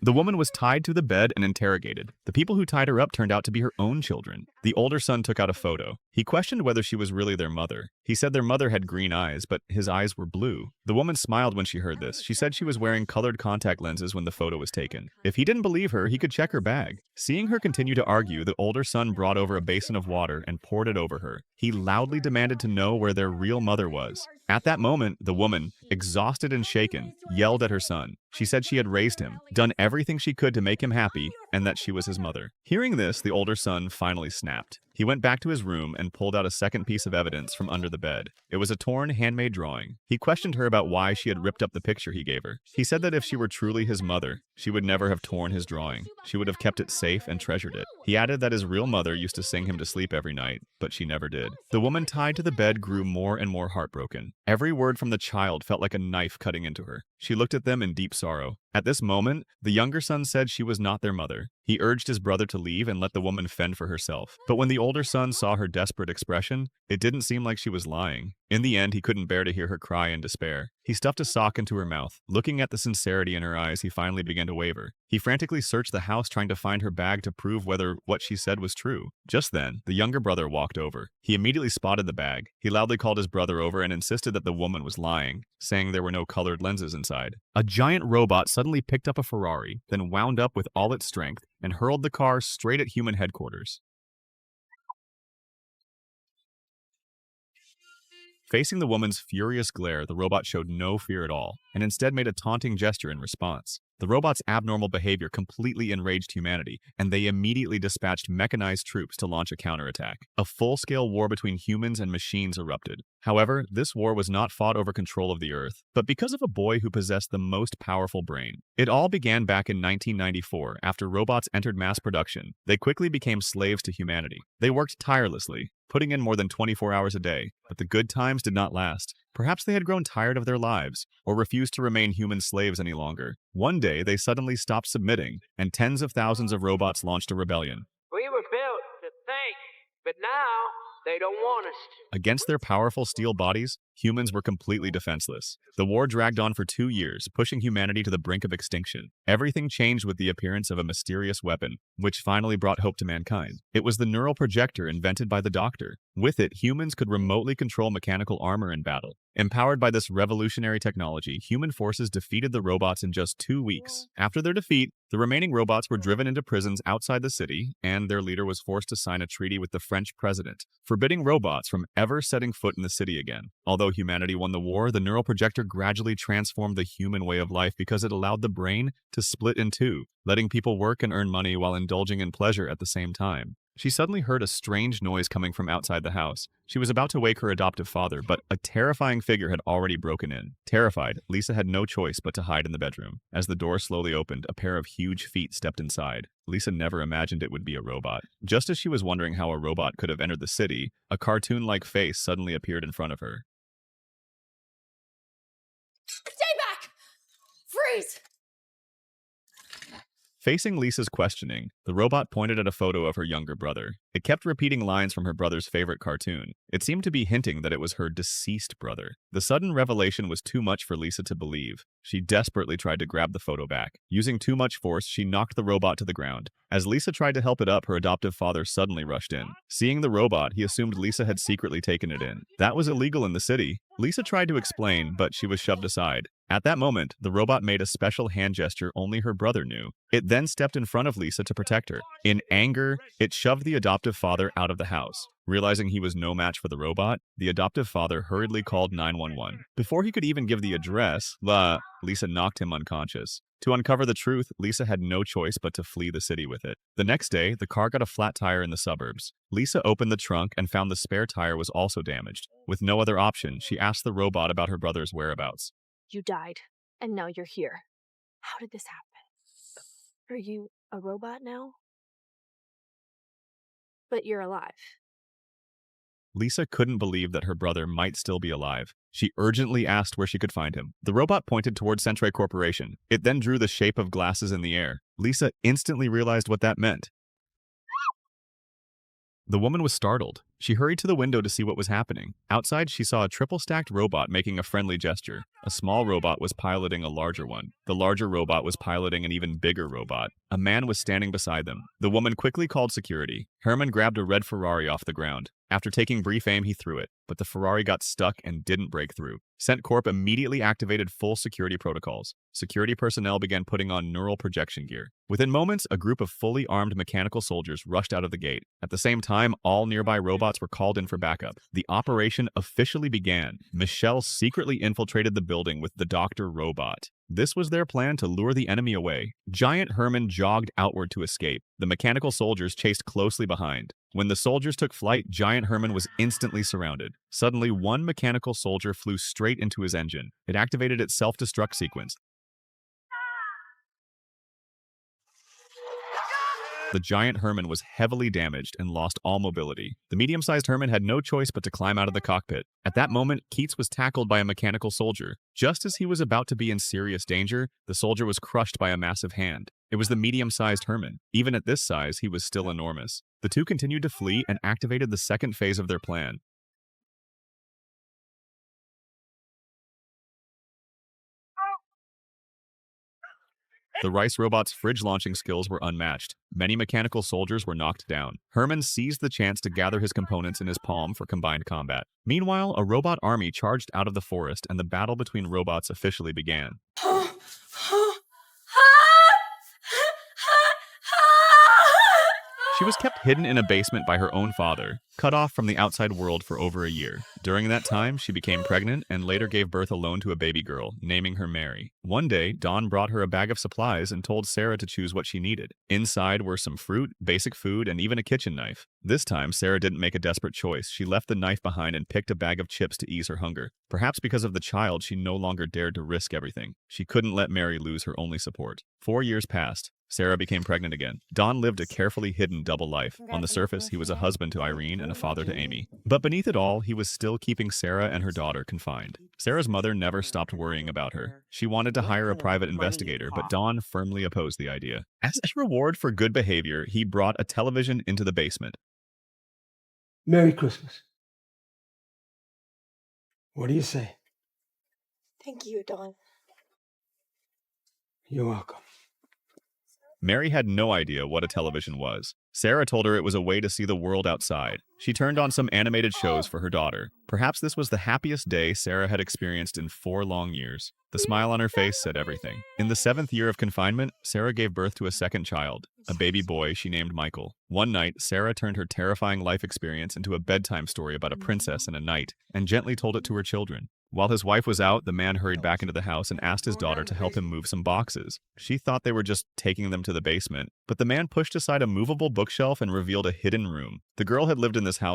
The woman was tied to the bed and interrogated. The people who tied her up turned out to be her own children. The older son took out a photo. He questioned whether she was really their mother. He said their mother had green eyes, but his eyes were blue. The woman smiled when she heard this. She said she was wearing colored contact lenses when the photo was taken. If he didn't believe her, he could check her bag. Seeing her continue to argue, the older son brought over a basin of water and poured it over her. He loudly demanded to know where their real mother was. At that moment, the woman, exhausted and shaken, yelled at her son. She said she had raised him, done everything she could to make him happy, and that she was his mother. Hearing this, the older son finally snapped. He went back to his room and pulled out a second piece of evidence from under the bed. It was a torn, handmade drawing. He questioned her about why she had ripped up the picture he gave her. He said that if she were truly his mother, she would never have torn his drawing. She would have kept it safe and treasured it. He added that his real mother used to sing him to sleep every night, but she never did. The woman tied to the bed grew more and more heartbroken. Every word from the child felt like a knife cutting into her. She looked at them in deep sorrow. At this moment, the younger son said she was not their mother. He urged his brother to leave and let the woman fend for herself. But when the older son saw her desperate expression, it didn't seem like she was lying. In the end, he couldn't bear to hear her cry in despair. He stuffed a sock into her mouth. Looking at the sincerity in her eyes, he finally began to waver. He frantically searched the house trying to find her bag to prove whether what she said was true. Just then, the younger brother walked over. He immediately spotted the bag. He loudly called his brother over and insisted that the woman was lying, saying there were no colored lenses inside. A giant robot suddenly picked up a Ferrari, then wound up with all its strength and hurled the car straight at human headquarters. Facing the woman's furious glare, the robot showed no fear at all, and instead made a taunting gesture in response. The robot's abnormal behavior completely enraged humanity, and they immediately dispatched mechanized troops to launch a counterattack. A full-scale war between humans and machines erupted. However, this war was not fought over control of the Earth, but because of a boy who possessed the most powerful brain. It all began back in 1994, after robots entered mass production. They quickly became slaves to humanity. They worked tirelessly, putting in more than 24 hours a day, but the good times did not last. Perhaps they had grown tired of their lives, or refused to remain human slaves any longer. One day, they suddenly stopped submitting, and tens of thousands of robots launched a rebellion. We were built to think, but now they don't want us to. Against their powerful steel bodies, humans were completely defenseless. The war dragged on for 2 years, pushing humanity to the brink of extinction. Everything changed with the appearance of a mysterious weapon, which finally brought hope to mankind. It was the neural projector invented by the Doctor. With it, humans could remotely control mechanical armor in battle. Empowered by this revolutionary technology, human forces defeated the robots in just 2 weeks. After their defeat, the remaining robots were driven into prisons outside the city, and their leader was forced to sign a treaty with the French president, forbidding robots from ever setting foot in the city again. Although humanity won the war, the neural projector gradually transformed the human way of life because it allowed the brain to split in two, letting people work and earn money while indulging in pleasure at the same time. She suddenly heard a strange noise coming from outside the house. She was about to wake her adoptive father, but a terrifying figure had already broken in. Terrified, Lisa had no choice but to hide in the bedroom. As the door slowly opened, a pair of huge feet stepped inside. Lisa never imagined it would be a robot. Just as she was wondering how a robot could have entered the city, a cartoon-like face suddenly appeared in front of her. Stay back! Freeze! Facing Lisa's questioning, the robot pointed at a photo of her younger brother. It kept repeating lines from her brother's favorite cartoon. It seemed to be hinting that it was her deceased brother. The sudden revelation was too much for Lisa to believe. She desperately tried to grab the photo back. Using too much force, she knocked the robot to the ground. As Lisa tried to help it up, her adoptive father suddenly rushed in. Seeing the robot, he assumed Lisa had secretly taken it in. That was illegal in the city. Lisa tried to explain, but she was shoved aside. At that moment, the robot made a special hand gesture only her brother knew. It then stepped in front of Lisa to protect her. In anger, it shoved the adoptive father out of the house. Realizing he was no match for the robot, the adoptive father hurriedly called 911. Before he could even give the address, Lisa knocked him unconscious. To uncover the truth, Lisa had no choice but to flee the city with it. The next day, the car got a flat tire in the suburbs. Lisa opened the trunk and found the spare tire was also damaged. With no other option, she asked the robot about her brother's whereabouts. You died, and now you're here. How did this happen? Are you a robot now? But you're alive. Lisa couldn't believe that her brother might still be alive. She urgently asked where she could find him. The robot pointed toward Centray Corporation. It then drew the shape of glasses in the air. Lisa instantly realized what that meant. The woman was startled. She hurried to the window to see what was happening. Outside, she saw a triple-stacked robot making a friendly gesture. A small robot was piloting a larger one. The larger robot was piloting an even bigger robot. A man was standing beside them. The woman quickly called security. Herman grabbed a red Ferrari off the ground. After taking brief aim, he threw it, but the Ferrari got stuck and didn't break through. CentCorp immediately activated full security protocols. Security personnel began putting on neural projection gear. Within moments, a group of fully armed mechanical soldiers rushed out of the gate. At the same time, all nearby robots were called in for backup. The operation officially began. Michelle secretly infiltrated the building with the Dr. Robot. This was their plan to lure the enemy away. Giant Herman jogged outward to escape. The mechanical soldiers chased closely behind. When the soldiers took flight, Giant Herman was instantly surrounded. Suddenly, one mechanical soldier flew straight into his engine. It activated its self-destruct sequence. The giant Herman was heavily damaged and lost all mobility. The medium-sized Herman had no choice but to climb out of the cockpit. At that moment, Keats was tackled by a mechanical soldier. Just as he was about to be in serious danger, the soldier was crushed by a massive hand. It was the medium-sized Herman. Even at this size, he was still enormous. The two continued to flee and activated the second phase of their plan. The Rice robot's fridge launching skills were unmatched. Many mechanical soldiers were knocked down. Herman seized the chance to gather his components in his palm for combined combat. Meanwhile, a robot army charged out of the forest and the battle between robots officially began. She was kept hidden in a basement by her own father, cut off from the outside world for over a year. During that time, she became pregnant and later gave birth alone to a baby girl, naming her Mary. One day, Dawn brought her a bag of supplies and told Sarah to choose what she needed. Inside were some fruit, basic food, and even a kitchen knife. This time, Sarah didn't make a desperate choice. She left the knife behind and picked a bag of chips to ease her hunger. Perhaps because of the child, she no longer dared to risk everything. She couldn't let Mary lose her only support. 4 years passed. Sarah became pregnant again. Don lived a carefully hidden double life. On the surface, he was a husband to Irene and a father to Amy. But beneath it all, he was still keeping Sarah and her daughter confined. Sarah's mother never stopped worrying about her. She wanted to hire a private investigator, but Don firmly opposed the idea. As a reward for good behavior, he brought a television into the basement. Merry Christmas. What do you say? Thank you, Don. You're welcome. Mary had no idea what a television was. Sarah told her it was a way to see the world outside. She turned on some animated shows for her daughter. Perhaps this was the happiest day Sarah had experienced in 4 long years. The smile on her face said everything. In the 7th year of confinement, Sarah gave birth to a second child, a baby boy she named Michael. One night, Sarah turned her terrifying life experience into a bedtime story about a princess and a knight, and gently told it to her children. While his wife was out, the man hurried back into the house and asked his daughter to help him move some boxes. She thought they were just taking them to the basement, but the man pushed aside a movable bookshelf and revealed a hidden room. The girl had lived in this house